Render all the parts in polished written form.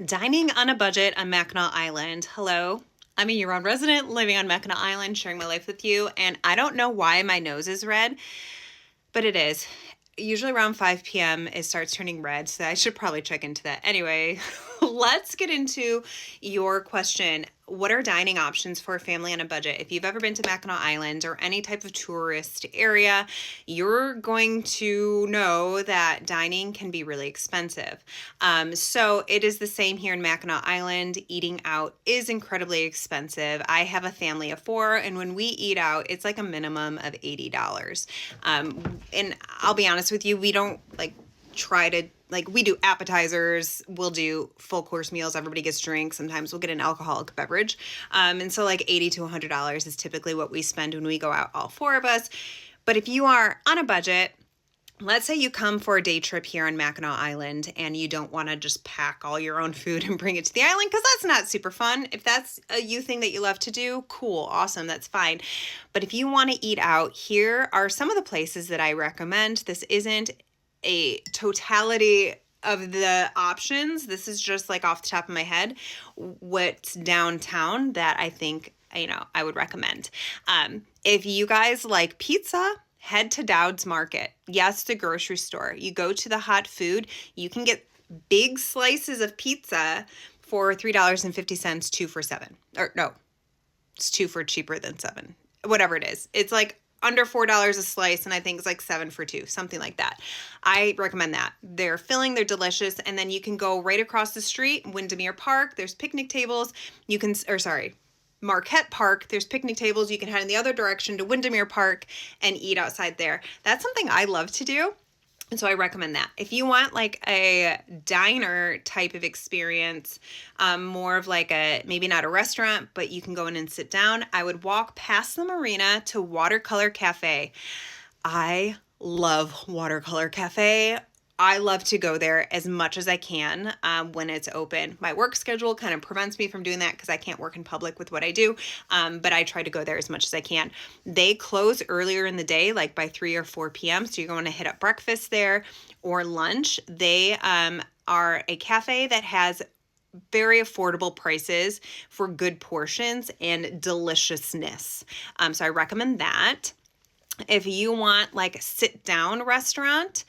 Dining on a budget on Mackinac Island. Hello. I'm a year-round resident living on Mackinac Island, sharing my life with you, and I don't know why my nose is red, but it is. Usually around 5 p.m. it starts turning red, so I should probably check into that. Anyway, let's get into your question. What are dining options for a family on a budget? If you've ever been to Mackinac Island or any type of tourist area, you're going to know that dining can be really expensive. So it is the same here in Mackinac Island. Eating out is incredibly expensive. I have a family of 4, and when we eat out, it's like a minimum of $80. And I'll be honest with you, we don't try to we do appetizers, we'll do full course meals, everybody gets drinks, sometimes we'll get an alcoholic beverage, and so like $80 to $100 is typically what we spend when we go out, all 4 of us. But if you are on a budget, let's say you come for a day trip here on Mackinac Island and you don't want to just pack all your own food and bring it to the island, because that's not super fun. If that's a you thing that you love to do, cool, awesome, that's fine. But if you want to eat out, here are some of the places that I recommend. This isn't a totality of the options. This is just like off the top of my head what's downtown that I think I would recommend. If you guys like pizza, head to Dowd's Market. Yes, the grocery store. You go to the hot food, you can get big slices of pizza for $3.50, 2 for $7. Or no, it's 2 for cheaper than 7. Whatever it is. It's like under $4 a slice, and I think it's like 7 for 2, something like that. I recommend that. They're filling, they're delicious, and then you can go right across the street, Windermere Park. There's picnic tables. Marquette Park. There's picnic tables. You can head in the other direction to Windermere Park and eat outside there. That's something I love to do. And so I recommend that. If you want like a diner type of experience, more of like maybe not a restaurant, but you can go in and sit down, I would walk past the marina to Watercolor Cafe. I love Watercolor Cafe. I love to go there as much as I can when it's open. My work schedule kind of prevents me from doing that because I can't work in public with what I do, but I try to go there as much as I can. They close earlier in the day, like by 3 or 4 p.m., so you're going to hit up breakfast there or lunch. They are a cafe that has very affordable prices for good portions and deliciousness. So I recommend that. If you want like a sit down restaurant,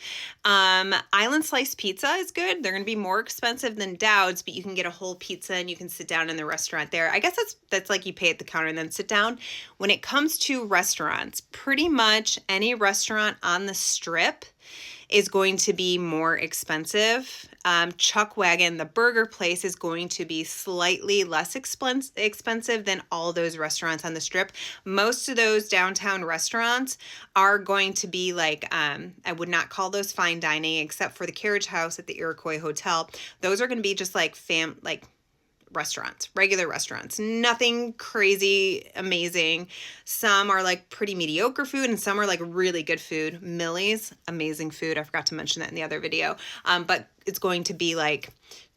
Island Slice Pizza is good. They're going to be more expensive than Dowd's, but you can get a whole pizza and you can sit down in the restaurant there. I guess that's like you pay at the counter and then sit down. When it comes to restaurants, pretty much any restaurant on the Strip is going to be more expensive. Chuck Wagon, the burger place, is going to be slightly less expensive than all those restaurants on the Strip. Most of those downtown restaurants are going to be like, I would not call those fine dining, except for the Carriage House at the Iroquois Hotel. Those are going to be just like restaurants, regular restaurants, nothing crazy amazing. Some are like pretty mediocre food and some are like really good food. Millie's, amazing food. I forgot to mention that in the other video. But it's going to be like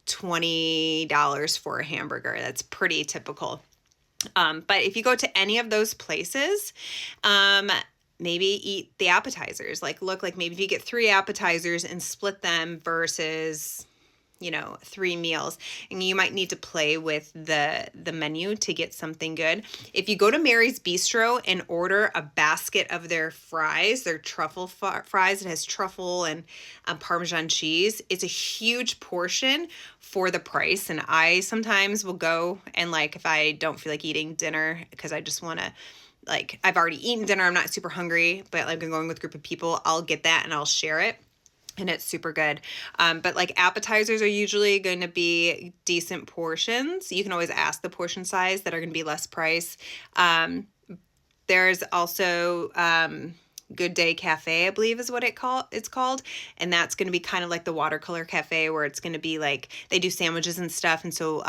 $20 for a hamburger. That's pretty typical. But if you go to any of those places, maybe eat the appetizers. Maybe if you get 3 appetizers and split them versus 3 meals, and you might need to play with the menu to get something good. If you go to Mary's Bistro and order a basket of their fries, their truffle fries, it has truffle and Parmesan cheese. It's a huge portion for the price, and I sometimes will go and if I don't feel like eating dinner because I just want to I've already eaten dinner, I'm not super hungry, but I'm going with a group of people, I'll get that and I'll share it. And it's super good. But appetizers are usually going to be decent portions. You can always ask the portion size that are going to be less price. There's also Good Day Cafe, I believe is what it's called. And that's going to be kind of like the Watercolor Cafe, where it's going to be they do sandwiches and stuff. And so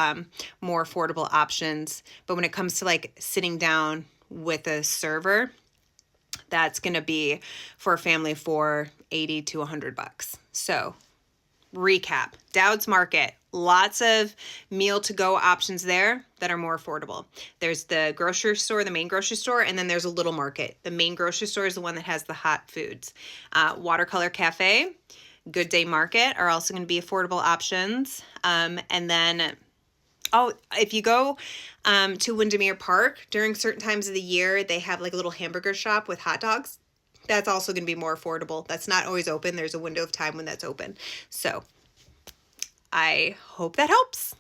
more affordable options. But when it comes to sitting down with a server, that's going to be for a family for $80 to $100. So recap, Dowd's Market, lots of meal to go options there that are more affordable. There's the grocery store, the main grocery store, and then there's a little market. The main grocery store is the one that has the hot foods. Watercolor Cafe Good Day Market are also going to be affordable options. And then, oh, if you go to Windermere Park during certain times of the year, they have like a little hamburger shop with hot dogs. That's also going to be more affordable. That's not always open. There's a window of time when that's open. So I hope that helps.